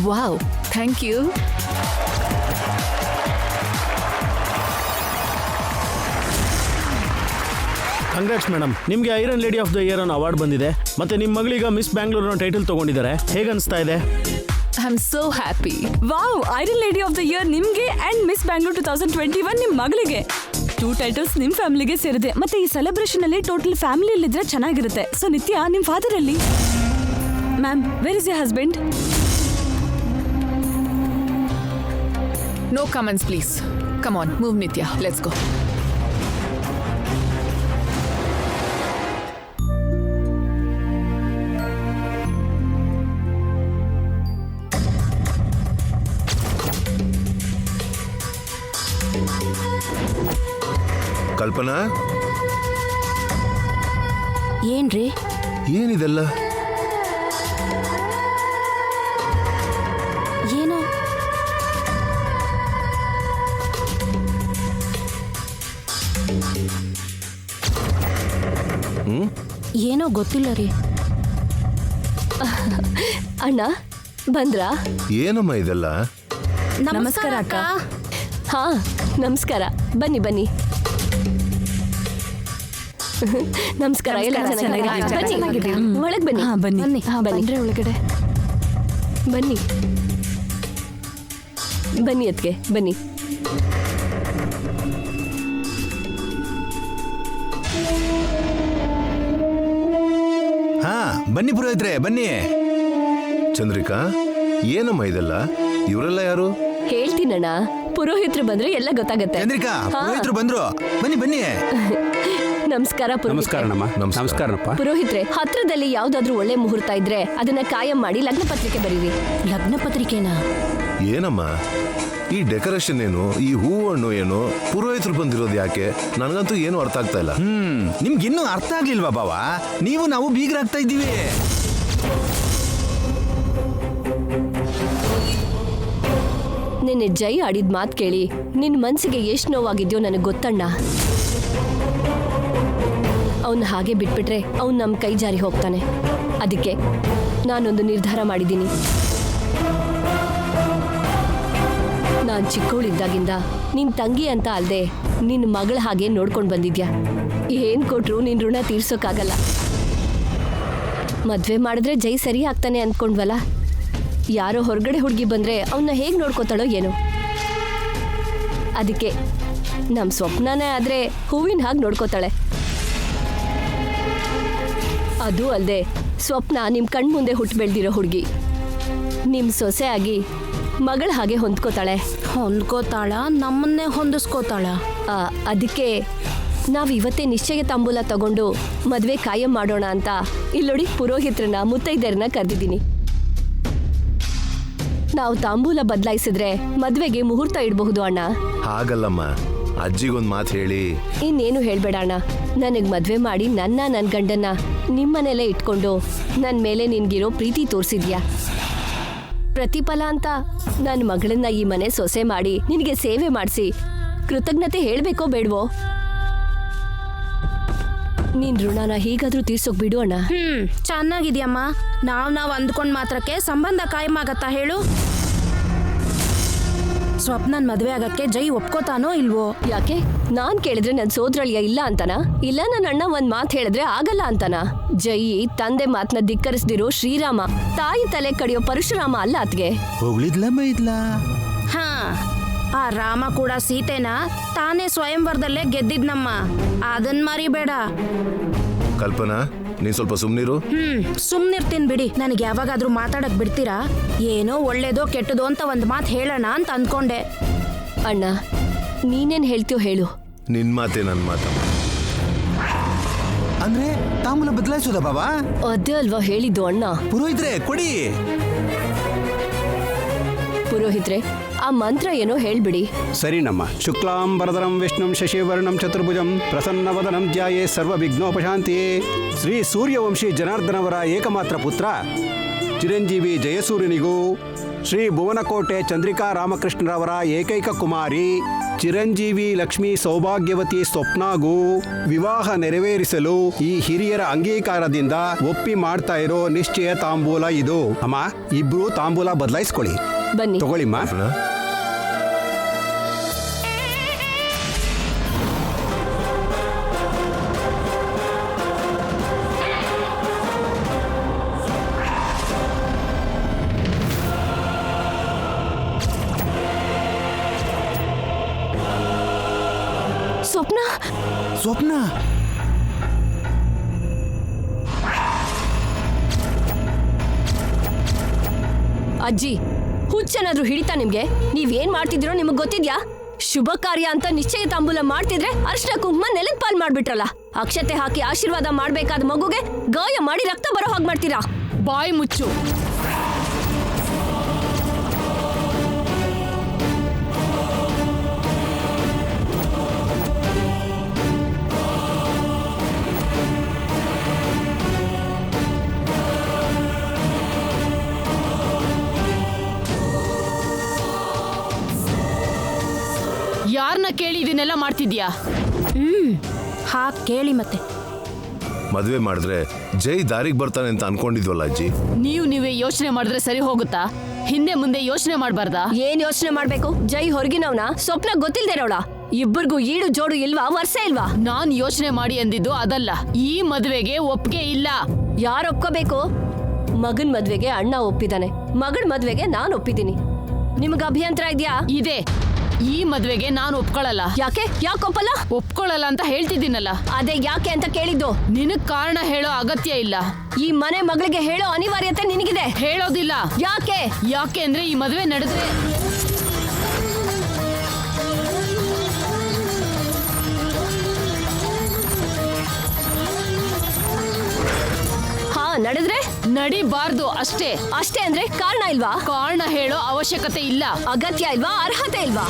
Wow, thank you. Congrats madam, ನಿಮಗೆ iron lady of the year ಅನ್ನೋ award ಬಂದಿದೆ. ಮತ್ತೆ ನಿಮ್ಮ ಮಗಳೀಗ ಮಿಸ್ ಬ್ಯಾಂಗ್ಳೂರ್ ಟೈಟಲ್ ತಗೊಂಡಿದ್ದಾರೆ. ಹೇಗೆ ಅನಿಸ್ತಾ ಇದೆ? I am so happy. Wow, iron lady of the year ನಿಮ್ಗೆ ಅಂಡ್ ಮಿಸ್ ಬ್ಯಾಂಗ್ಳೂರ್ 2021 ನಿಮ್ ಮಗಳಿಗೆ. 2 ಟೈಟಲ್ಸ್ ನಿಮ್ ಫ್ಯಾಮಿಲಿಗೆ ಸೇರಿದೆ. ಮತ್ತೆ ಈ ಸೆಲೆಬ್ರೇಷನ್ ಅಲ್ಲಿ ಟೋಟಲ್ ಫ್ಯಾಮಿಲಿ ಇದ್ರೆ ಚೆನ್ನಾಗಿರುತ್ತೆ. ಸೊ ನಿತ್ಯ, ನಿಮ್ ಫಾದರ್ ಅಲ್ಲಿ? Ma'am, where is your husband? No comments please. Come on, move Nitya, let's go. Kalpana, ಏನ್ರಿ ಏನಿದೆಲ್ಲ? ಏನೋ ಏನೋ ಗೊತ್ತಿಲ್ಲ ರೀ. ಅಣ್ಣ ಬಂದ್ರಾ? ಏನಮ್ಮ ಇದೆಲ್ಲ? ನಮಸ್ಕಾರ ಅಕ್ಕ. ಹಾ ನಮಸ್ಕಾರ, ಬನ್ನಿ ಬನ್ನಿ. ನಮಸ್ಕಾರ. ಎಲ್ಲ ಚೆನ್ನಾಗಿದೆ. ಒಳಗ್ ಬನ್ನಿ. ಬನ್ನಿ. ಬನ್ನಿ ಒಳಗಡೆ ಬನ್ನಿ. ಬನ್ನಿ ಅದ್ಕೆ ಬನ್ನಿ. ಹಾ ಬನ್ನಿ ಪುರೋಹಿತ್ರೆ, ಬನ್ನಿ. ಚಂದ್ರಿಕಾ, ಏನಮ್ಮ ಇದೆಲ್ಲ? ಇವರೆಲ್ಲ ಯಾರು? ಹೇಳ್ತೀನಣ್ಣ, ಪುರೋಹಿತರು ಬಂದ್ರೆ ಎಲ್ಲ ಗೊತ್ತಾಗತ್ತೆ. ಚಂದ್ರಿಕಾ, ಪುರೋಹಿತರು ಬಂದ್ರು. ಬನ್ನಿ ಬನ್ನಿ. ನಮಸ್ಕಾರ ನಮಸ್ಕಾರನಮ್ಮ. ನಮಸ್ಕಾರನಪ್ಪ. ಪುರೋಹಿತ್ರೆ, ಹತ್ರದಲ್ಲಿ ಯಾವ್ದಾದ್ರು ಒಳ್ಳೆ ಮುಹೂರ್ತ ಇದ್ರೆ ಅದನ್ನ ಕಾಯಂ ಮಾಡಿ ಲಗ್ನ ಪತ್ರಿಕೆ ಬರೀರಿ. ಲಗ್ನ ಪತ್ರಿಕೆನಾ? ಏನಮ್ಮ ಈ ಡೆಕೋರೇಷನ್ ಏನು, ಈ ಹೂವು ಹಣ್ಣು ಏನು, ಪುರೋಹಿತರು ಬಂದಿರೋದು ಯಾಕೆ? ನನಗಂತೂ ಏನು ಅರ್ಥ ಆಗ್ತಾ ಇಲ್ಲ. ನಿಮ್ಗಿನ್ನೂ ಅರ್ಥ ಆಗ್ಲಿಲ್ವಾ ಬಾವ? ನಾವು ಬೀಗರಾಗ್ತಾ ಇದ್ದೀವಿ. ನಿನ್ನೆ ಜೈ ಆಡಿದ ಮಾತು ಕೇಳಿ ನಿನ್ ಮನ್ಸಿಗೆ ಎಷ್ಟು ನೋವಾಗಿದ್ಯೋ ನನಗೆ ಗೊತ್ತಣ್ಣ. ಅವನ್ ಹಾಗೆ ಬಿಟ್ಬಿಟ್ರೆ ಅವ್ನು ನಮ್ಮ ಕೈ ಜಾರಿ ಹೋಗ್ತಾನೆ. ಅದಕ್ಕೆ ನಾನೊಂದು ನಿರ್ಧಾರ ಮಾಡಿದ್ದೀನಿ. ನಾನು ಚಿಕ್ಕವಳಿದ್ದಾಗಿಂದ ನಿನ್ ತಂಗಿ ಅಂತ ಅಲ್ದೆ ನಿನ್ ಮಗಳ ಹಾಗೆ ನೋಡ್ಕೊಂಡು ಬಂದಿದ್ಯಾ. ಏನ್ ಕೊಟ್ರು ನಿನ್ ಋಣ ತೀರ್ಸೋಕ್ಕಾಗಲ್ಲ. ಮದ್ವೆ ಮಾಡಿದ್ರೆ ಜೈ ಸರಿ ಆಗ್ತಾನೆ ಅಂದ್ಕೊಂಡ್ವಲ್ಲ, ಯಾರೋ ಹೊರಗಡೆ ಹುಡುಗಿ ಬಂದ್ರೆ ಅವನ್ನ ಹೇಗೆ ನೋಡ್ಕೋತಾಳೋ ಏನೋ. ಅದಕ್ಕೆ ನಮ್ಮ ಸ್ವಪ್ನನೇ ಆದ್ರೆ ಹೂವಿನ ಹಾಗೆ ನೋಡ್ಕೋತಾಳೆ. ಅದು ಅಲ್ಲದೆ ಸ್ವಪ್ನ ನಿಮ್ಮ ಕಣ್ಮುಂದೆ ಹುಟ್ಟು ಬೆಳೆದಿರೋ ಹುಡುಗಿ. ನಿಮ್ಮ ಸೊಸೆ ಆಗಿ ಮಗಳ ಹಾಗೆ ಹೊಂದ್ಕೋತಾಳೆ. ಹೊಂದ್ಕೋತಾಳ? ನಮ್ಮನ್ನೇ ಹೊಂದಿಸ್ಕೋತಾಳ? ಅದಕ್ಕೆ ನಾವು ಇವತ್ತೇ ನಿಶ್ಚಯ ತಾಂಬೂಲ ತಗೊಂಡು ಮದುವೆ ಕಾಯಂ ಮಾಡೋಣ ಅಂತ ಇಲ್ಲೋಡಿ ಪುರೋಹಿತ್ರನ ಮುತ್ತೈದೆಯರನ್ನ ಕರೆದಿದ್ದೀನಿ. ನಾವು ತಾಂಬೂಲ ಬದಲಾಯಿಸಿದ್ರೆ ಮದ್ವೆಗೆ ಮುಹೂರ್ತ ಇಡಬಹುದು ಅಣ್ಣ. ಹಾಗಲ್ಲಮ್ಮ, ಅಜ್ಜಿಗೊಂದು ಮಾತು ಹೇಳಿ. ಇನ್ನೇನು ಹೇಳ್ಬೇಡ ಅಣ್ಣ. ನನಗೆ ಮದ್ವೆ ಮಾಡಿ ನನ್ನ ಗಂಡನ್ನ ನಿಮ್ಮನೆಲ್ಲೇ ಇಟ್ಕೊಂಡು ನನ್ನ ಮೇಲೆ ನಿನ್ಗಿರೋ ಪ್ರೀತಿ ತೋರಿಸಿದ್ಯಾ. ಪ್ರತಿಫಲ ಅಂತ ನನ್ನ ಮಗಳನ್ನ ಈ ಮನೆ ಸೊಸೆ ಮಾಡಿ ನಿನಗೆ ಸೇವೆ ಮಾಡಿಸಿ ಕೃತಜ್ಞತೆ ಹೇಳ್ಬೇಕೋ ಬೇಡವೋ? ನೀನ್ ಋಣನ ಹೀಗಾದ್ರೂ ತೀರ್ಸೋಕ್ ಬಿಡು ಅಣ್ಣ. ಚೆನ್ನಾಗಿದ್ಯಮ್ಮ. ನಾವ್ ಅಂದ್ಕೊಂಡ್ ಮಾತ್ರಕ್ಕೆ ಸಂಬಂಧ ಕಾಯಂ ಆಗತ್ತಾ ಹೇಳು? ಸ್ವಪ್ನನ್ ಮದ್ವೆ ಆಗಕ್ಕೆ ಜೈ ಒಪ್ಕೋತಾನೋ ಇಲ್ವೋ? ಯಾಕೆ ನಾನ್ ಕೇಳಿದ್ರೆ ನನ್ ಸೋದರಳಿಯ ಇಲ್ಲ ಅಂತನ? ಇಲ್ಲ ನನ್ನ ಅಣ್ಣ ಒಂದ್ ಮಾತು ಹೇಳಿದ್ರೆ ಆಗಲ್ಲ ಅಂತನ? ಜೈ ತಂದೆ ಮಾತನ್ನ ಧಿಕ್ಕರಿಸ್ದಿರೋ ಶ್ರೀರಾಮ, ತಾಯಿ ತಲೆ ಕಡಿಯೋ ಪರಶುರಾಮ ಅಲ್ಲ ಅತ್ಗೆ. ಹೋಗ್ಲಿದ್ಲಮ್ಮ ಇದ್ಲಾ? ಹಾ, ಆ ರಾಮ ಕೂಡ ಸೀತೆನ ತಾನೇ ಸ್ವಯಂವರದಲ್ಲೇ ಗೆದ್ದಿದ್ನಮ್ಮ. ಅದನ್ ಮರಿಬೇಡ. ಕಲ್ಪನಾ, ನೀನ್ ಸ್ವಲ್ಪ ಸುಮ್ನಿರು. ಸುಮ್ನಿರ್ತೀನಿ ಬಿಡಿ. ನನಗೆ ಯಾವಾಗಾದ್ರೂ ಮಾತಾಡಕ್ ಬಿಡ್ತೀರಾ? ಏನೋ ಒಳ್ಳೇದೋ ಕೆಟ್ಟದೋ ಅಂತ ಒಂದ್ ಮಾತು ಹೇಳೋಣ ಅಂತ ಅಂದ್ಕೊಂಡೆ. ಅಣ್ಣ, ನೀನೇನ್ ಹೇಳ್ತೀಯೋ ಹೇಳು. ನಿನ್ ಮಾತೆ ನನ್ ಮಾತಮ್ಮ. ಅಂದ್ರೆ ತಾಂಬೂಲ ಬದಲಾಯಿಸೋದ ಬಾಬಾ? ಅದೇ ಅಲ್ವಾ ಹೇಳಿದ್ದು ಅಣ್ಣ. ಪುರೋಹಿತ್ರೆ ಕೊಡಿ. ಪುರೋಹಿತ್ರೆ, ಆ ಮಂತ್ರ ಏನೋ ಹೇಳ್ಬಿಡಿ. ಸರಿನಮ್ಮ. ಶುಕ್ಲಾಂಬರಧರಂ ವಿಷ್ಣುಂ ಶಶಿವರ್ಣಂ ಚತುರ್ಭುಜಂ ಪ್ರಸನ್ನವದನಂ ಧ್ಯಾಯೇ ಸರ್ವವಿಘ್ನೋಪಶಾಂತಿಯೇ. ಶ್ರೀ ಸೂರ್ಯವಂಶಿ ಜನಾರ್ದನವರ ಏಕಮಾತ್ರ ಪುತ್ರ ಚಿರಂಜೀವಿ ಜಯಸೂರ್ಯನಿಗೂ ಶ್ರೀ ಭುವನಕೋಟೆ ಚಂದ್ರಿಕಾ ರಾಮಕೃಷ್ಣರವರ ಏಕೈಕ ಕುಮಾರಿ ಚಿರಂಜೀವಿ ಲಕ್ಷ್ಮಿ ಸೌಭಾಗ್ಯವತಿ ಸ್ವಪ್ನಾಗೂ ವಿವಾಹ ನೆರವೇರಿಸಲು ಈ ಹಿರಿಯರ ಅಂಗೀಕಾರದಿಂದ ಒಪ್ಪಿ ಮಾಡ್ತಾ ಇರೋ ನಿಶ್ಚಯ ತಾಂಬೂಲ ಇದು. ಅಮ್ಮ, ಇಬ್ರು ತಾಂಬೂಲ ಬದಲಾಯಿಸ್ಕೊಳ್ಳಿ. ಬನ್ನಿ. ತಗೊಳ್ಳಿಮ್ಮ. ಸ್ವಪ್ನ, ಸ್ವಪ್ನ, ಅಜ್ಜಿ ಹುಚ್ಚೇನಾದ್ರೂ ಹಿಡಿತಾ ನಿಮ್ಗೆ? ನೀವೇನ್ ಮಾಡ್ತಿದ್ದೀರೋ ನಿಮಗ್ ಗೊತ್ತಿದ್ಯಾ? ಶುಭ ಕಾರ್ಯ ಅಂತ ನಿಶ್ಚಯ ತಾಂಬೂಲ ಮಾಡ್ತಿದ್ರೆ ಅರ್ಶಿನ ಕುಂಕುಮ ನೆಲದ ಪಾಲ್ ಮಾಡ್ಬಿಟ್ರಲ್ಲ. ಅಕ್ಷತೆ ಹಾಕಿ ಆಶೀರ್ವಾದ ಮಾಡ್ಬೇಕಾದ ಮಗುಗೆ ಗಾಯ ಮಾಡಿ ರಕ್ತ ಬರೋ ಹಾಗೆ ಮಾಡ್ತೀರಾ. ಬಾಯ್ ಮುಚ್ಚು. ಯಾರನ್ನ ಕೇಳಿ ಇದನ್ನೆಲ್ಲ ಮಾಡ್ತಿದ್ಯಾ? ಹಾಕ್ ಕೇಳಿ ಮತ್ತೆ. ಮದುವೆ ಮಾಡಿದ್ರೆ ಜೈ ದಾರಿಗೆ ಬರ್ತಾನೆ ಅಂತ ಅನ್ಕೊಂಡಿದ್ವಲ್ಲ ಅಜ್ಜಿ. ನೀವೇ ಯೋಚನೆ ಮಾಡಿದ್ರೆ ಸರಿ ಹೋಗುತ್ತಾ? ಹಿಂದೆ ಮುಂದೆ ಯೋಚನೆ ಮಾಡಬಾರ್ದಾ? ಏನ್ ಯೋಚನೆ ಮಾಡ್ಬೇಕು? ಜೈ ಹೊರಗಿನವನ, ಸ್ವಪ್ನ ಗೊತ್ತಿಲ್ದೇರೋಳ. ಇಬ್ಬರಿಗೂ ಈಡು ಜೋಡು ಇಲ್ವಾ? ವರ್ಷ ಇಲ್ವಾ? ನಾನ್ ಯೋಚನೆ ಮಾಡಿ ಅಂದಿದ್ದು ಅದಲ್ಲ. ಈ ಮದುವೆಗೆ ಒಪ್ಪಿಗೆ ಇಲ್ಲ. ಯಾರು ಒಪ್ಕೋಬೇಕು? ಮಗನ್ ಮದ್ವೆಗೆ ಅಣ್ಣ ಒಪ್ಪಿದಾನೆ, ಮಗಳ್ ಮದ್ವೆಗೆ ನಾನ್ ಒಪ್ಪಿದ್ದೀನಿ. ನಿಮ್ಗೆ ಅಭ್ಯಂತರ ಇದ್ಯಾ? ಇದೆ. ಈ ಮದ್ವೆಗೆ ನಾನು ಒಪ್ಕೊಳ್ಳಲ್ಲ. ಯಾಕೆ? ಯಾಕೊಪ್ಪಲ್ಲ? ಒಪ್ಕೊಳ್ಳಲ್ಲ ಅಂತ ಹೇಳ್ತಿದ್ದೀನಲ್ಲ. ಅದೇ ಯಾಕೆ ಅಂತ ಕೇಳಿದ್ದು. ನಿನಗ್ ಕಾರಣ ಹೇಳೋ ಅಗತ್ಯ ಇಲ್ಲ. ಈ ಮನೆ ಮಗಳಿಗೆ ಹೇಳೋ ಅನಿವಾರ್ಯತೆ ನಿನಗಿದೆ. ಹೇಳೋದಿಲ್ಲ. ಯಾಕೆ? ಯಾಕೆ ಅಂದ್ರೆ ಈ ಮದುವೆ ನಡೆದ್ರೆ ನಡೆದ್ರೆ ನಡಿಬಾರ್ದು ಅಷ್ಟೇ. ಅಷ್ಟೇ ಅಂದ್ರೆ ಕಾರಣ ಇಲ್ವಾ? ಕಾರಣ ಹೇಳೋ ಅವಶ್ಯಕತೆ ಇಲ್ಲ. ಅಗತ್ಯ ಇಲ್ವಾ? ಅರ್ಹತೆ ಇಲ್ವಾ?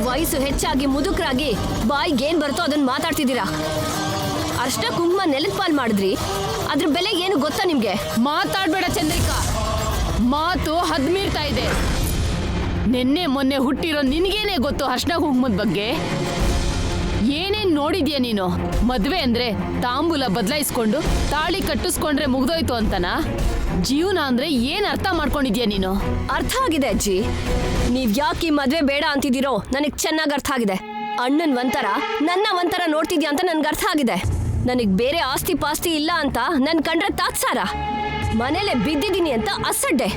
ವಯಸ್ಸು ಹೆಚ್ಚಾಗಿ ಮುದುಕರಾಗಿ ಬಾಯಿಗೆ ಏನ್ ಬರುತ್ತೋ ಅದನ್ನ ಮಾತಾಡ್ತಿದ್ದೀರಾ. ಅರ್ಶಿನ ಕುಂಕುಮ ನೆಲದ ಪಾಲ್ ಮಾಡಿದ್ರಿ, ಅದ್ರ ಬೆಲೆ ಏನು ಗೊತ್ತಾ ನಿಮ್ಗೆ? ಮಾತಾಡ್ಬೇಡ ಚಂದ್ರಿಕಾ. ಮಾತು ಹದ್ಮೀರ್ತಾ ಇದೆ. ನಿನ್ನೆ ಮೊನ್ನೆ ಹುಟ್ಟಿರೋ ನಿನ್ಗೇನೆ ಗೊತ್ತು ಅರ್ಶಿನ ಕುಂಕುಮದ ಬಗ್ಗೆ. ಏನೇನ್ ನೋಡಿದ್ಯಾ ನೀನು? ಮದ್ವೆ ಅಂದ್ರೆ ತಾಂಬೂಲ ಬದಲಾಯಿಸ್ಕೊಂಡು ತಾಳಿ ಕಟ್ಟಿಸ್ಕೊಂಡ್ರೆ ಮುಗ್ದೋಯ್ತು ಅಂತನಾ? ಜೀವನ ಅಂದ್ರೆ ಏನ್ ಅರ್ಥ ಮಾಡ್ಕೊಂಡಿದ್ಯಾ ನೀನು? ಅರ್ಥ ಆಗಿದೆ ಅಜ್ಜಿ. ನೀವ್ ಯಾಕೆ ಈ ಮದ್ವೆ ಬೇಡ ಅಂತಿದ್ದೀರೋ ನನಗ್ ಚೆನ್ನಾಗ್ ಅರ್ಥ ಆಗಿದೆ. ಅಣ್ಣನ್ ಒಂಥರ ನನ್ನ ಒಂಥರ ನೋಡ್ತಿದ್ಯಾ ಅಂತ ನನ್ಗೆ ಅರ್ಥ ಆಗಿದೆ. ನನಗ್ ಬೇರೆ ಆಸ್ತಿ ಪಾಸ್ತಿ ಇಲ್ಲ ಅಂತ ನನ್ ಕಂಡ್ರೆ ತಾತ್ಸಾರ. ಮನೇಲೆ ಬಿದ್ದಿದ್ದೀನಿ ಅಂತ ಅಸಡ್ಡೆ.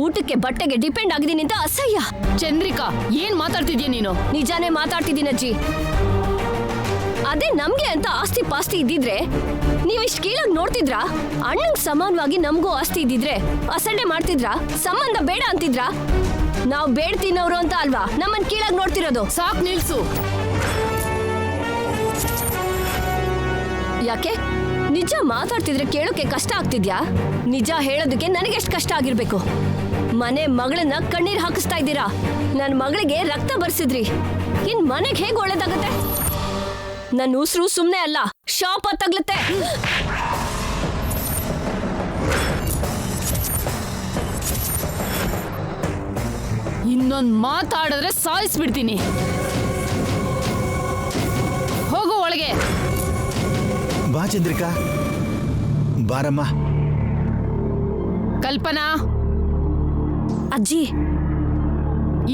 ಊಟಕ್ಕೆ ಬಟ್ಟೆಗೆ ಡಿಪೆಂಡ್ ಆಗಿದ್ದೀನಿ ಅಂತ ಅಸಹ್ಯ. ಚಂದ್ರಿಕಾ, ಏನ್ ಮಾತಾಡ್ತಿದ್ಯಾ ನೀನು? ನಿಜಾನೇ ಮಾತಾಡ್ತಿದ್ದೀನಿ ಅಜ್ಜಿ. ಅದೇ ನಮ್ಗೆ ಅಂತ ಆಸ್ತಿ ಪಾಸ್ತಿ ಇದ್ದಿದ್ರೆ ನೀವಿಷ್ಟು ಕೀಳಾಗಿ ನೋಡ್ತಿದ್ರಾ? ಅಣ್ಣಂಗ್ ಸಮಾನವಾಗಿ ನಮಗೂ ಆಸ್ತಿ ಇದ್ದಿದ್ರೆ ಅಸಡ್ಡೆ ಮಾಡ್ತಿದ್ರಾ? ಸಂಬಂಧ ಬೇಡ ಅಂತಿದ್ರಾ? ನಾವು ಬೇಡ ತಿನ್ನೋರು ಅಂತ ಅಲ್ವಾ ನಮ್ಮನ್ ಕೀಳಾಗಿ ನೋಡ್ತಿರೋದು? ಸಾಕ್ ನಿಲ್ಸು. ಯಾಕೆ? ನಿಜ ಮಾತಾಡ್ತಿದ್ರೆ ಕೇಳೋಕೆ ಕಷ್ಟ ಆಗ್ತಿದ್ಯಾ? ನಿಜ ಹೇಳೋದಕ್ಕೆ ನನಗೆಷ್ಟು ಕಷ್ಟ ಆಗಿರ್ಬೇಕು? ಮನೆ ಮಗಳನ್ನ ಕಣ್ಣೀರ್ ಹಾಕಿಸ್ತಾ ಇದ್ದೀರಾ. ನನ್ನ ಮಗಳಿಗೆ ರಕ್ತ ಬರ್ಸಿದ್ರಿ. ಇನ್ ಮನೆಗೆ ಹೇಗೆ ಒಳ್ಳೇದಾಗತ್ತೆ? ನನ್ನ ಉಸಿರು ಸುಮ್ಮನೆ ಅಲ್ಲ, ಶಾಪ ತಗ್ಲತ್ತೆ. ಇನ್ನೊಂದ್ ಮಾತಾಡಿದ್ರೆ ಸಾಯಿಸ್ಬಿಡ್ತೀನಿ. ಹೋಗು ಒಳಗೆ. ಬಾ ಚಂದ್ರಿಕಾ, ಬಾರಮ್ಮ. ಕಲ್ಪನಾ, ಅಜ್ಜಿ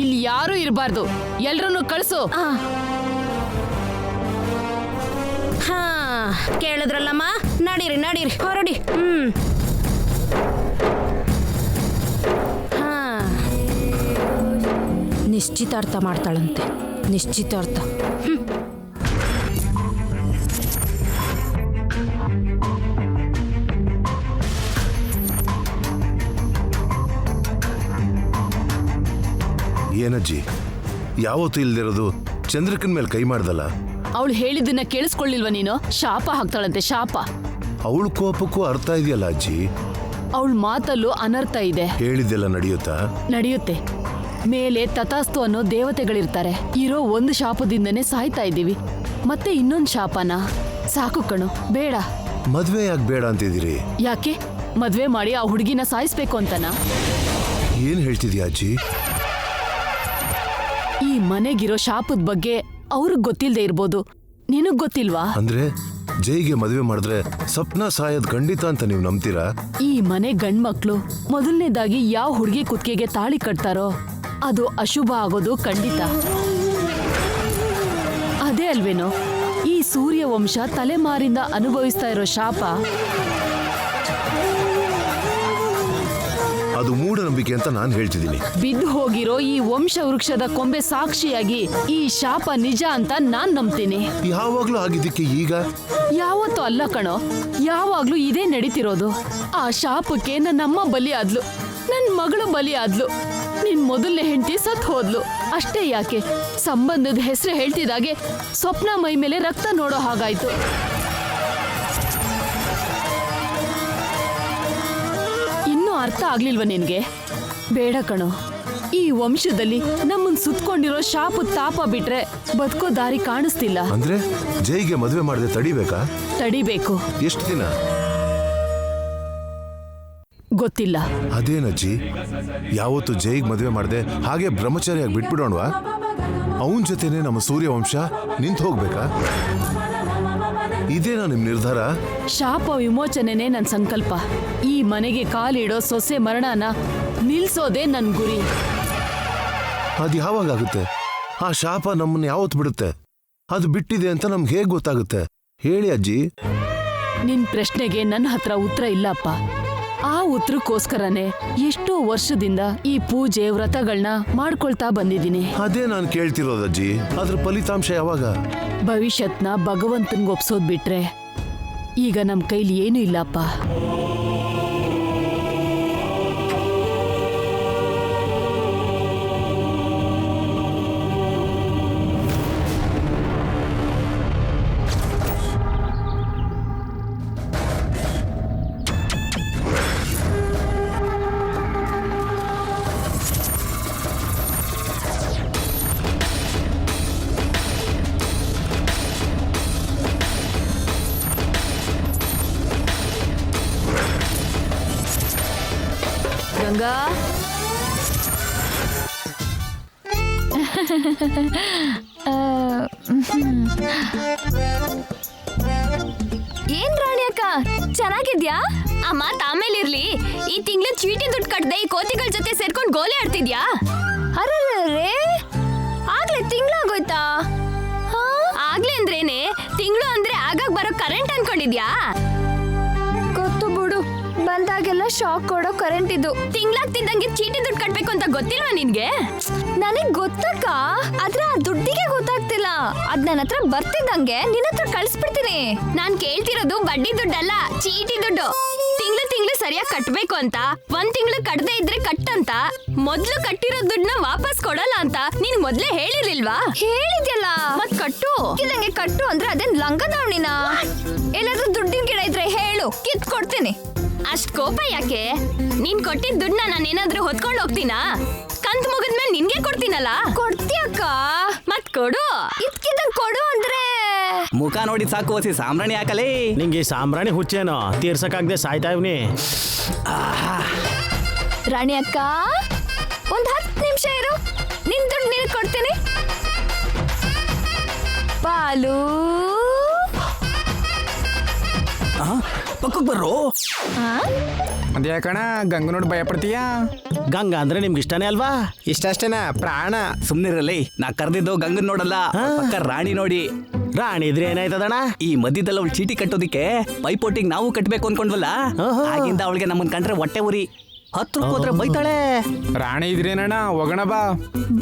ಇಲ್ಲಿ ಯಾರು ಇರಬಾರ್ದು. ಎಲ್ರನ್ನೂ ಕಳ್ಸು. ಹಾ, ಕೇಳಿದ್ರಲ್ಲಮ್ಮ. ನಡೀರಿ ನಡೀರಿ, ಹೊರಡಿ. ಹಾ, ನಿಶ್ಚಿತಾರ್ಥ ಮಾಡ್ತಾಳಂತೆ. ನಿಶ್ಚಿತಾರ್ಥ. ಏನಜ್ಜಿ, ಯಾವತ್ತೂ ಇಲ್ದಿರೋದು ಚಂದ್ರಿಕನ್ ಮೇಲೆ ಕೈ ಮಾಡ್ದಲ್ಲ. ಅವಳು ಹೇಳಿದ್ದನ್ನ ಕೇಳಿಸ್ಕೊಳ್ಳಿಲ್ವ ನೀನು? ಶಾಪ ಹಾಕ್ತಾಳಂತೆ, ಶಾಪ. ಅವಳ ಕೋಪಕ್ಕೂ ಅರ್ಥ ಇದೆಯಲ್ಲ ಅಜ್ಜಿ. ಅವಳ ಮಾತಲ್ಲೂ ಅನರ್ಥ ಇದೆ. ಹೇಳಿದ್ದೆಲ್ಲ ನಡೆಯುತ್ತಾ? ನಡೆಯುತ್ತೆ. ಮೇಲೆ ತಥಾಸ್ತು ಅನ್ನೋ ದೇವತೆಗಳಿರ್ತಾರೆ. ಇರೋ ಒಂದು ಶಾಪದಿಂದನೇ ಸಾಯ್ತಾ ಇದ್ದೀವಿ, ಮತ್ತೆ ಇನ್ನೊಂದು ಶಾಪನ? ಸಾಕು ಕಣು, ಬೇಡ. ಮದ್ವೆ ಯಾಕೆ ಬೇಡ ಅಂತಿದ್ದೀರಿ? ಯಾಕೆ? ಮದ್ವೆ ಮಾಡಿ ಆ ಹುಡುಗಿನ ಸಾಯಿಸ್ಬೇಕು ಅಂತನಾ? ಏನ್ ಹೇಳ್ತಿದ್ಯಾ ಅಜ್ಜಿ? ಈ ಮನೆಗಿರೋ ಶಾಪದ ಬಗ್ಗೆ ಅವ್ರಿಗೆ ಗೊತ್ತಿಲ್ಲದೆ ಇರ್ಬೋದು, ನಿನಗ್ ಗೊತ್ತಿಲ್ವಾ? ಅಂದ್ರೆ ಜೈಗೆ ಮದುವೆ ಮಾಡಿದ್ರೆ ಸಪ್ನ ಸಾಯದ್ ಖಂಡಿತ ಅಂತ ನೀವು ನಂಬ್ತೀರಾ? ಈ ಮನೆ ಗಂಡ್ಮಕ್ಳು ಮೊದಲನೇದಾಗಿ ಯಾವ ಹುಡುಗಿ ಕುತ್ತಿಗೆಗೆ ತಾಳಿ ಕಟ್ತಾರೋ ಅದು ಅಶುಭ ಆಗೋದು ಖಂಡಿತ. ಅದೇ ಅಲ್ವೇನೋ ಈ ಸೂರ್ಯ ವಂಶ ತಲೆಮಾರಿಂದ ಅನುಭವಿಸ್ತಾ ಇರೋ ಶಾಪ. ಅದು ಮೂಢನಂಬಿಕೆ ಅಂತ ನಾನು ಹೇಳ್ತಿದ್ದೀನಿ. ಬಿದ್ದು ಹೋಗಿರೋ ಈ ವಂಶ ವೃಕ್ಷದ ಕೊಂಬೆ ಸಾಕ್ಷಿಯಾಗಿ ಈ ಶಾಪ ನಿಜ ಅಂತ ನಾನ್ ನಂಬ್ತೀನಿ. ಯಾವಾಗ್ಲೂ ಆಗಿದ್ದಕ್ಕೆ ಈಗ ಯಾವತ್ತೂ ಅಲ್ಲ ಕಣೋ, ಯಾವಾಗ್ಲೂ ಇದೇ ನಡೀತಿರೋದು. ಆ ಶಾಪಕ್ಕೆ ನನ್ನಮ್ಮ ಬಲಿ ಆದ್ಲು, ನನ್ ಮಗಳು ಬಲಿ ಆದ್ಲು, ನಿನ್ ಮೊದಲನೇ ಹೆಂಡತಿ ಸತ್ ಹೋದ್ಲು. ಅಷ್ಟೇ ಯಾಕೆ, ಸಂಬಂಧದ ಹೆಸರು ಹೇಳ್ತಿದ್ದಾಗೆ ಸ್ವಪ್ನ ಮೈ ಮೇಲೆ ರಕ್ತ ನೋಡೋ ಹಾಗಾಯ್ತು. ಇನ್ನೂ ಅರ್ಥ ಆಗ್ಲಿಲ್ವ ನಿನ್ಗೆ? ಬೇಡ ಕಣೋ, ಈ ವಂಶದಲ್ಲಿ ನಮ್ಮನ್ ಸುತ್ಕೊಂಡಿರೋ ಶಾಪದ ತಾಪ ಬಿಟ್ರೆ ಬದುಕೋ ದಾರಿ ಕಾಣಿಸ್ತಿಲ್ಲ. ಅಂದ್ರೆ ಜೈಗೆ ಮದುವೆ ಮಾಡದೆ ತಡಿಬೇಕಾ? ತಡಿಬೇಕು. ಎಷ್ಟು ದಿನ? ಗೊತ್ತಿಲ್ಲ. ಅದೇನಜ್ಜಿ, ಯಾವತ್ತು ಜೈಗ್ ಮದುವೆ ಮಾಡದೆ ಹಾಗೆ ಬ್ರಹ್ಮಚಾರಿಯಾಗಿ ಬಿಟ್ಬಿಡೋಣವಾ? ಅವನ ಜೊತೆನೆ ನಮ್ಮ ಸೂರ್ಯವಂಶ ನಿಂತು ಹೋಗ್ಬೇಕಾ? ಇದೇನಾ ನಿಮ್ ನಿರ್ಧಾರ? ಶಾಪ ವಿಮೋಚನೆನೇ ನನ್ ಸಂಕಲ್ಪ. ಈ ಮನೆಗೆ ಕಾಲಿಡೋ ಸೊಸೆ ಮರಣನ ನಿಲ್ಸೋದೇ ನನ್ ಗುರಿ. ಅದು ಯಾವಾಗುತ್ತೆ? ಆ ಶಾಪ ನಮ್ಮನ್ನ ಯಾವತ್ತು ಬಿಡುತ್ತೆ? ಅದು ಬಿಟ್ಟಿದೆ ಅಂತ ನಮ್ಗೆ ಹೇಗ್ ಗೊತ್ತಾಗುತ್ತೆ? ಹೇಳಿ ಅಜ್ಜಿ. ನಿನ್ ಪ್ರಶ್ನೆಗೆ ನನ್ನ ಹತ್ರ ಉತ್ತರ ಇಲ್ಲಪ್ಪ. ಆ ಉತ್ತರಕ್ಕೋಸ್ಕರನೇ ಎಷ್ಟೋ ವರ್ಷದಿಂದ ಈ ಪೂಜೆ ವ್ರತಗಳನ್ನ ಮಾಡ್ಕೊಳ್ತಾ ಬಂದಿದ್ದೀನಿ. ಅದೇ ನಾನು ಕೇಳ್ತಿರೋದಜ್ಜಿ, ಅದ್ರ ಫಲಿತಾಂಶ ಯಾವಾಗ? ಭವಿಷ್ಯತ್ನ ಭಗವಂತನ್ಗೆ ಒಪ್ಸೋದ್ ಬಿಟ್ರೆ ಈಗ ನಮ್ ಕೈಲಿ ಏನೂ ಇಲ್ಲಪ್ಪ. ಗಂಗಾ, ಏನ್ ರಾಣಿ ಅಕ್ಕ, ಚೆನ್ನಾಗಿದ್ಯಾ? ಆ ಮಾತ್ ಆಮೇಲೆ ಇರ್ಲಿ. ಈ ತಿಂಗಳು ಚೀಟಿ ದುಡ್ಡು ಕಟ್ಟದೆ ಈ ಕೋತಿಗಳ ಜೊತೆ ಸೇರ್ಕೊಂಡು ಗೋಲಿ ಆಡ್ತಿದ್ಯಾ? ಅರೇ, ಆಗ್ಲೇ ತಿಂಗಳಾಗೋಯ್ತಾ? ಆಗ್ಲೇ ಅಂದ್ರೇನೆ, ತಿಂಗಳು ಅಂದ್ರೆ ಆಗಾಗ ಬರೋ ಕರೆಂಟ್ ಅನ್ಕೊಂಡಿದ್ಯಾ? ಗೊತ್ತು ಬಿಡು, ಬಂದಾಗೆಲ್ಲ ಶಾಕ್ ಕೊಡೋ ಕರೆಂಟ್ ಇದು. ತಿಂಗ್ಳಾಗ್ತಿದ್ದಂಗೆ ಚೀಟಿ ದುಡ್ಡು ಕಟ್ಬೇಕು ಅಂತ ಗೊತ್ತಿಲ್ವಾ ನಿನ್ಗೆ? ನನಗ್ ಗೊತ್ತಕ್ಕ, ಆದ್ರೆ ಆ ದುಡ್ಡಿಗೆ ಗೊತ್ತಾಗ್ತಿಲ್ಲ. ಅದ್ ನನ್ನ ಹತ್ರ ಬರ್ತಿದ್ದಂಗೆ ನಿನ್ನ ಹತ್ರ ಕಳಿಸ್ಬಿಡ್ತೀನಿ. ನಾನ್ ಕೇಳ್ತಿರೋದು ಬಡ್ಡಿ ದುಡ್ಡಲ್ಲ, ಚೀಟಿ ದುಡ್ಡು. ತಿಂಗಳು ಸರಿಯಾಗಿ ಕಟ್ಬೇಕು ಅಂತ, ಒಂದ್ ತಿಂಗಳು ಕಟ್ಟದೆ ಇದ್ರೆ ಕಟ್ಟಂತ, ಮೊದ್ಲು ಕಟ್ಟಿರೋ ದುಡ್ಡನ್ನ ವಾಪಸ್ ಕೊಡಲ್ಲ ಅಂತ ನೀನ್ ಮೊದ್ಲೇ ಹೇಳಿರ್ಲಿಲ್ವಾ? ಹೇಳಿದ್ಯಲ್ಲ, ಮತ್ ಕಟ್ಟು. ಇಲ್ಲಂಗೆ ಕಟ್ಟು ಅಂದ್ರೆ ಅದೇನ್ ಲಂಗದಾವಣಿನ? ಎಲ್ಲಾದ್ರೂ ದುಡ್ಡಿನ ಗಿಡ ಇದ್ರೆ ಹೇಳು, ಕಿತ್ ಕೊಡ್ತೀನಿ. ಅಷ್ಟ್ ಕೋಪ ಯಾಕೆ? ನೀನ್ ಕೊಟ್ಟಿದ್ ದುಡ್ಡನ್ನ ನಾನೇನಾದ್ರೂ ಹೊತ್ಕೊಂಡ್ ಹೋಗ್ತೀನಾ? ಕಂತ್ ಮುಗಿದ್ಮೇಲೆ ನಿನ್ಗೆ ಕೊಡ್ತೀನಲ್ಲ. ಕೊಡ್ತೀಯಕ್ಕ? ಮತ್ ಕೊಡು. ಇದ್ಕಿದ್ದಂಗ್ ಕೊಡು ಅಂದ್ರೆ ಮುಖ ನೋಡಿ ಸಾಕು, ಹೊಸಿ ಸಾಂಬ್ರಾಣಿ ಹಾಕಲೇ. ನಿಂಗೆ ಸಾಂಬ್ರಾಣಿ ಹುಚ್ಚೇನೋ, ತೀರ್ಸಕ್ಕಾಗದೆ ಸಾಯ್ತಾ ಇವ್ನಿ. ರಾಣಿ ಅಕ್ಕ, ಒಂದ್ 10 ನಿಮಿಷ ಇರು, ನಿನ್ ದುಡ್ಡು ನೀನ್ ಕೊಡ್ತೀನಿ. ಪಾಲು ಪಕ್ಕಕ್ಕೆ ಬರ್ರೋ. ಅದೇ ಕಣ, ಗಂಗ ನೋಡಿ ಭಯ ಪಡ್ತೀಯಾ? ಗಂಗಾ ಅಂದ್ರೆ ನಿಮ್ಗೆ ಇಷ್ಟನೇ ಅಲ್ವಾ? ಇಷ್ಟೇನಾ ಪ್ರಾಣ? ಸುಮ್ನಿರಲಿ, ನಾ ಕರ್ದಿದ್ದು ಗಂಗನ್ ನೋಡಲ್ಲ, ಪಕ್ಕ ರಾಣಿ ನೋಡಿ. ರಾಣಿ ಇದ್ರೆ ಏನಾಯ್ತದಣ್ಣ? ಈ ಮಧ್ಯದಲ್ಲಿ ಅವಳು ಚೀಟಿ ಕಟ್ಟೋದಿಕ್ಕೆ ಪೈಪೋಟಿಗೆ ನಾವು ಕಟ್ಬೇಕು ಅನ್ಕೊಂಡ್ವಲ್ಲ, ಆಗಿಂದ ಅವಳಿಗೆ ನಮ್ಮನ್ ಕಂಡ್ರೆ ಹೊಟ್ಟೆ ಉರಿ. 10 ರೂಪಾಯಿ ಹೋದ್ರೆ ಬೈತಾಳೆ. ರಾಣಿ ಇದ್ರೇನಣ್ಣ, ಹೋಗೋಣ ಬಾ.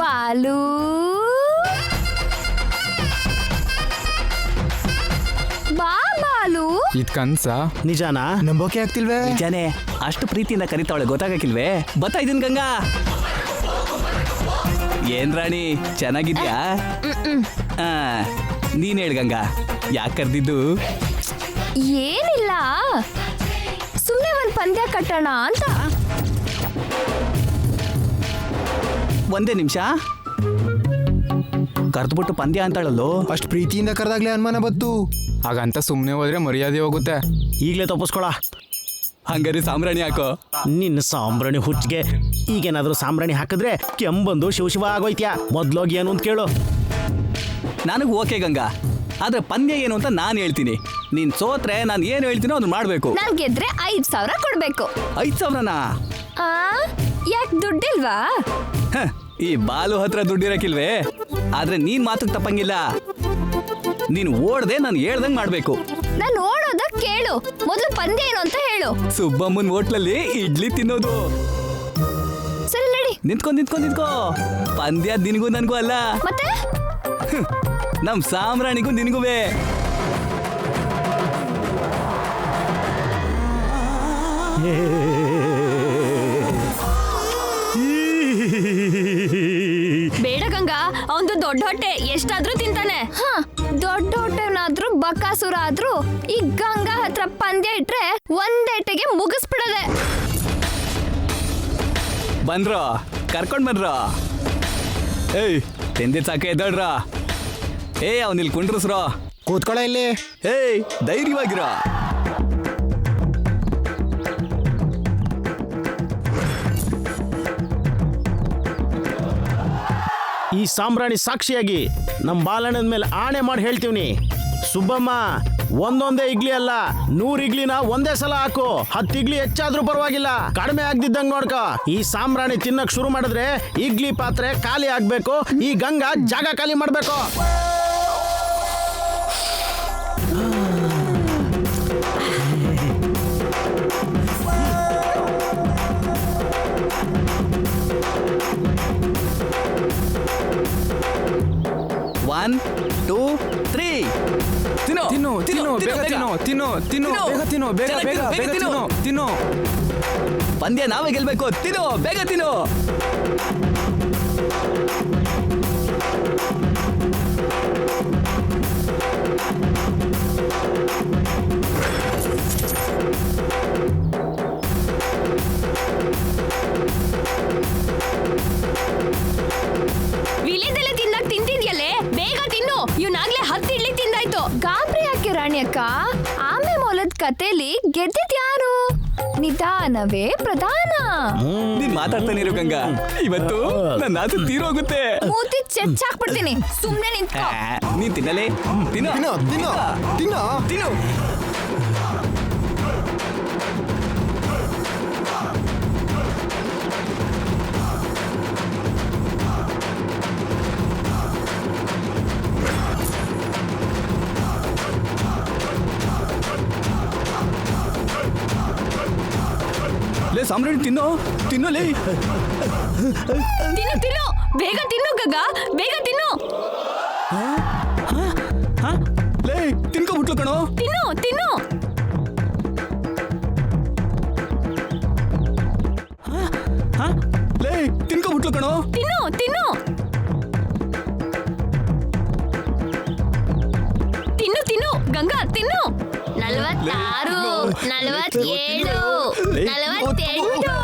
ಬಾಲು ಬಾ ಬಾಲು. ಇದ್ ಕನ್ಸ? ನಿಜಾನಾ? ನಂಬೋಕೆ ಆಗ್ತಿಲ್ವೇ? ನಿಜಾನೆ, ಅಷ್ಟು ಪ್ರೀತಿಯಿಂದ ಕರಿತಾವಳೆ, ಗೊತ್ತಾಗಕ್ಕಿಲ್ವೇ? ಬತ್ತಾ ಇದನ್ ಗಂಗಾ. ಏನ್ ರಾಣಿ, ಚೆನ್ನಾಗಿದ್ಯಾ? ನೀನ್ ಹೇಳ್ ಗಂಗಾ, ಯಾಕೆ ಕರ್ದಿದ್ದು? ಏನಿಲ್ಲ, ಸುಮ್ನೆ ಒಂದ್ ಪಂದ್ಯ ಕಟ್ಟೋಣ ಅಂತ. ಒಂದೇ ನಿಮಿಷ, ಕರ್ದ್ಬಿಟ್ಟು ಪಂದ್ಯ ಅಂತಾಳಲ್ಲೋ. ಅಷ್ಟು ಪ್ರೀತಿಯಿಂದ ಕರೆದಾಗ್ಲೇ ಅನುಮಾನ ಬತ್ತು. ಹಾಗಂತ ಸುಮ್ಮನೆ ಹೋದ್ರೆ ಮರ್ಯಾದೆ ಹೋಗುತ್ತೆ. ಈಗಲೇ ತಪ್ಪಿಸ್ಕೊಳ. ಹಂಗಾರೆ ಸಾಂಬ್ರಾಣಿ ಹಾಕೋ. ನಿನ್ನ ಸಾಂಬ್ರಾಣಿ ಹುಚ್ಚಿಗೆ ಈಗೇನಾದ್ರೂ ಸಾಂಬ್ರಾಣಿ ಹಾಕಿದ್ರೆ ಕೆಂಬಂದು ಶಿವ ಆಗೋಯ್ತ್ಯಾ. ಮೊದ್ಲೋಗಿ ಏನು ಅಂತ ಕೇಳು. ನನಗೆ ಓಕೆ ಗಂಗಾ, ಆದ್ರೆ ಪಂದ್ಯ ಏನು ಅಂತ ನಾನು ಹೇಳ್ತೀನಿ. ನೀನ್ ಸೋತ್ರೆ ನಾನು ಏನು ಹೇಳ್ತೀನೋ ಅದನ್ನ ಮಾಡ್ಬೇಕು. ನಾನ್ ಗೆದ್ರೆ 5,000 ಕೊಡ್ಬೇಕು. 5,000ನಾ? ಯಾಕೆ ದುಡ್ಡಿಲ್ವಾ? ಈ ಬಾಲು ಹತ್ರ ದುಡ್ಡಿರಕ್ಕಿಲ್ವೇ? ಆದ್ರೆ ನೀನ್ ಮಾತಕ್ಕೆ ತಪ್ಪಂಗಿಲ್ಲ. ನೀನ್ ಓಡ್ದೆ ನಾನು ಹೇಳ್ದಂಗ್ ಮಾಡ್ಬೇಕು. ನಾನು ಓಡೋದ ಕೇಳು, ಮೊದಲು ಪಂದ್ಯ ಏನು ಅಂತ ಹೇಳು. ಸುಬ್ಬಮ್ಮನ್ ಹೋಟ್ಲಲ್ಲಿ ಇಡ್ಲಿ ತಿನ್ನೋದು. ಸರಿ ನಡಿ. ನಿಂತ್ಕೋ. ಪಂದ್ಯ ನಿನಗೂ ನನ್ಗೂ ಅಲ್ಲ, ಮತ್ತೆ ನಮ್ ಸಾಮ್ರಾಣಿಗೂ ನಿನಗುವೇ. ಬೇಡ ಗಂಗಾ, ಅವನು ದೊಡ್ಡ ಹೊಟ್ಟೆ, ಎಷ್ಟಾದ್ರೂ ತಿಂತಾನೆ. ದೊಡ್ಡ ಹೊಟ್ಟೆನಾದ್ರೂ ಬಕಾಸುರ ಆದ್ರೂ ಈ ಗಂಗಾ ಹತ್ರ ಪಂದ್ಯ ಇಟ್ರೆ ಒಂದೇಟೆಗೆ ಮುಗಿಸ್ಬಿಡದೆ. ಬಂದ್ರೋ, ಕರ್ಕೊಂಡ್ ಬಂದ್ರೋ. ಏಯ್ ತಿಂದಿದ್ ಸಾಕೆ ಎದ್ದಳ್ರ. ಅವ್ನ ಇಲ್ಲಿ ಕುಂಡ್ರಸ್ರೋ. ಕೂತ್ಕೊಳ್ಳ ಇಲ್ಲಿ. ಧೈರ್ಯವಾಗಿರೋ. ಈ ಸಾಂಬ್ರಾಣಿ ಸಾಕ್ಷಿಯಾಗಿ ನಮ್ಮ ಬಾಲಣ್ಣನ ಮೇಲೆ ಆಣೆ ಮಾಡಿ ಹೇಳ್ತೀವ್ನಿ. ಸುಬ್ಬಮ್ಮ, ಒಂದೊಂದೇ ಇಗ್ಲಿ ಅಲ್ಲ, 100 ಇಗ್ಲಿನ ಒಂದೇ ಸಲ ಹಾಕು. 10 ಇಗ್ಲಿ ಹೆಚ್ಚಾದ್ರೂ ಪರವಾಗಿಲ್ಲ, ಕಡಿಮೆ ಆಗ್ದಿದ್ದಂಗ್ ನೋಡ್ಕ. ಈ ಸಾಂಬ್ರಾಣಿ ತಿನ್ನಕ್ ಶುರು ಮಾಡಿದ್ರೆ ಇಗ್ಲಿ ಪಾತ್ರೆ ಖಾಲಿ ಆಗ್ಬೇಕು, ಈ ಗಂಗಾ ಜಾಗ ಖಾಲಿ ಮಾಡ್ಬೇಕು. One, 2, 3. ತಿನ್ನು ತಿನ್ನು ತಿನ್ನು ಬೇಗ ತಿನ್ನು ತಿನ್ನು ತಿನ್ನು ಬೇಗ ತಿನ್ನು ಬೇಗ ಬೇಗ ಬೇಗ ತಿನ್ನು ತಿನ್ನು. ಪಂದ್ಯ ನಾವೇ ಗೆಲ್ಬೇಕು. ತಿನ್ನು ಬೇಗ ತಿನ್ನು. ವಿಲೇದೆಲ್ಲ ತಿಂದಾಗ ತಿಂತಿದ್ಯಲ್ಲೇ, ಬೇಗ ತಿನ್ನು. ಇವ್ನಾಗ್ಲೇ 10 ಇಡ್ಲಿ ತಿಂದಾಯ್ತು. ಗಾಬರಿ ಯಾಕೆ ರಾಣಿ ಅಕ್ಕ? ಆಮೆ ಮೊಲದ ಕತೆಲಿ ಗೆದ್ದಿದ್ ಯಾರು? ನಿಧಾನವೇ ಪ್ರಧಾನ. ನೀನ್ ಮಾತಾಡ್ತಾನೆ ಇರು ಗಂಗಾ, ಇವತ್ತು ನನ್ನ ಆಸೆ ತೀರೋಗುತ್ತೆ. ಮೂತಿ ಚೆಚ್ಚಾಕ್ಬಿಡ್ತೀನಿ, ಸುಮ್ನೆ ನಿಂತ್ಕೋ. ನೀನ್ ತಿನ್ನಲೇ. ತಿನ್ನು ತಿನ್ನು ತಿನ್ನು ತಿನ್ನು ತಿನ್ನು. ಲೇ ಸಾಮ್ರಾಣಿ ತಿನ್ನೋ, ತಿನ್ನೋಲೇ. ತಿನ್ನು ತಿನ್ನು, ಬೇಗ ತಿನ್ನು ಗಂಗಾ, ಬೇಗ ತಿನ್ನು. ಲೇ ತಿನ್ಕೊಬಿಟ್ಲು ಕಣೋ. ತಿನ್ನು ತಿನ್ನು. ಲೇ ತಿನ್ಕೊಬಿಟ್ಲು ಕಣೋ. ತಿನ್ನು ತಿನ್ನು. ತಿನ್ನು ತಿನ್ನು ಗಂಗಾ, ತಿನ್ನು. 46, 47, 48.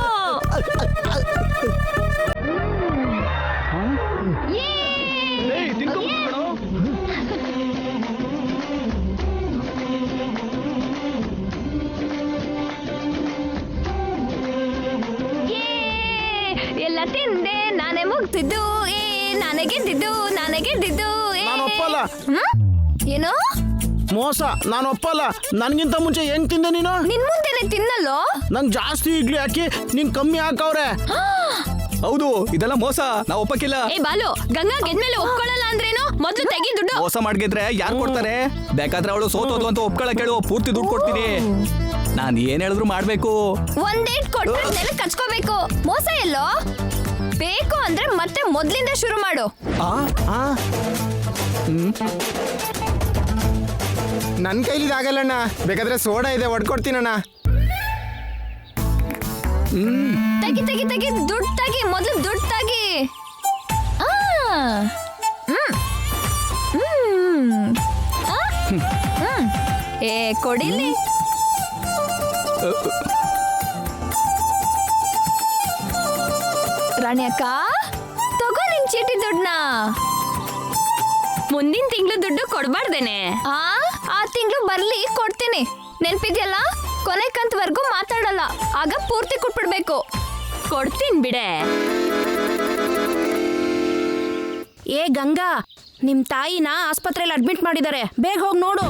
ಎಲ್ಲ ತಿಂದೆ, ನಾನೇ ಮುಗ್ತಿದ್ದು. ನಾನೇ ಗೆದ್ದಿದ್ದು. ನಾನು ಒಪ್ಪಲ್ಲ. ಏನು ಮೋಸ, ನಾನು ಒಪ್ಪಲ್ಲ. ನನ್ಗಿಂತ ಮುಂಚೆ ಹೆಂಗ್ ತಿಂದೆ ನೀನು? ನಿನ್ ಮುಂದೆನೆ ತಿನ್ನಲ್ಲೋ. ನಂಗೆ ಜಾಸ್ತಿ ಇಡ್ಲಿ ಹಾಕಿ ನಿಂಗ್ ಕಮ್ಮಿ ಹಾಕವ್ರೆ. ಹೌದು, ಇದೆಲ್ಲ ಮೋಸ, ನಾವು ಒಪ್ಪಕ್ಕಿಲ್ಲ. ಬಾಲು, ಗಂಗಾ ಗೆದ್ಮೇಲೆ ಒಪ್ಕೊಳ್ಳಲ್ಲ ಅಂದ್ರೇನು? ಮೊದ್ಲು ತೆಗಿ ದುಡ್ಡು. ಮೋಸ ಮಾಡ್ಗಿದ್ರೆ ಯಾರು ಕೊಡ್ತಾರೆ? ಬೇಕಾದ್ರೆ ಅವಳು ಸೋತೋದ್ಲು ಅಂತ ಒಪ್ಕೊಳ್ಳ ಕೇಳು, ಪೂರ್ತಿ ದುಡ್ಡು ಕೊಡ್ತೀನಿ. ನಾನ್ ಏನ್ ಹೇಳಿದ್ರು ಮಾಡ್ಬೇಕು. ಒಂದೇಟ್ ಕೊಟ್ರೆ ನೆಲ ಕಚ್ಕೋಬೇಕು. ಮೋಸ ಎಲ್ಲೋ? ಬೇಕು ಅಂದ್ರೆ ಮತ್ತೆ ಮೊದ್ಲಿಂದ ಶುರು ಮಾಡು. ನನ್ನ ಕೈಲಿ ಇದಾಗಲ್ಲಣ್ಣ, ಬೇಕಾದ್ರೆ ಸೋಡಾ ಇದೆ ಹೊಡ್ಕೊಡ್ತೀನಣ್ಣ. ತೆಗಿ ತೆಗಿ ತೆಗಿ, ದುಡ್ಡು ತೆಗಿ, ಮೊದ್ಲು ದುಡ್ಡು ತೆಗಿ. ಕೊಡಿಲಿ. ರಾಣಿ ಅಕ್ಕ, ತಗೋ ನಿನ್ ಚೀಟಿ ದುಡ್ಡನ್ನ. ಮುಂದಿನ ತಿಂಗಳು ದುಡ್ಡು ಕೊಡ್ಬಾರ್ದೇನೆ. ಆ ತಿಂಗಳು ಬರ್ಲಿ, ಕೊಡ್ತೀನಿ. ನೆನ್ಪಿದ್ಯಲ್ಲ? ಕೊನೆ ಕಂತವರೆಗೂ ಮಾತಾಡಲ್ಲ, ಆಗ ಪೂರ್ತಿ ಕೊಟ್ಬಿಡ್ಬೇಕು. ಕೊಡ್ತೀನಿ ಬಿಡೆ. ಏ ಗಂಗಾ, ನಿಮ್ ತಾಯಿನ ಆಸ್ಪತ್ರೆಯಲ್ಲಿ ಅಡ್ಮಿಟ್ ಮಾಡಿದ್ದಾರೆ, ಬೇಗ ಹೋಗಿ ನೋಡು.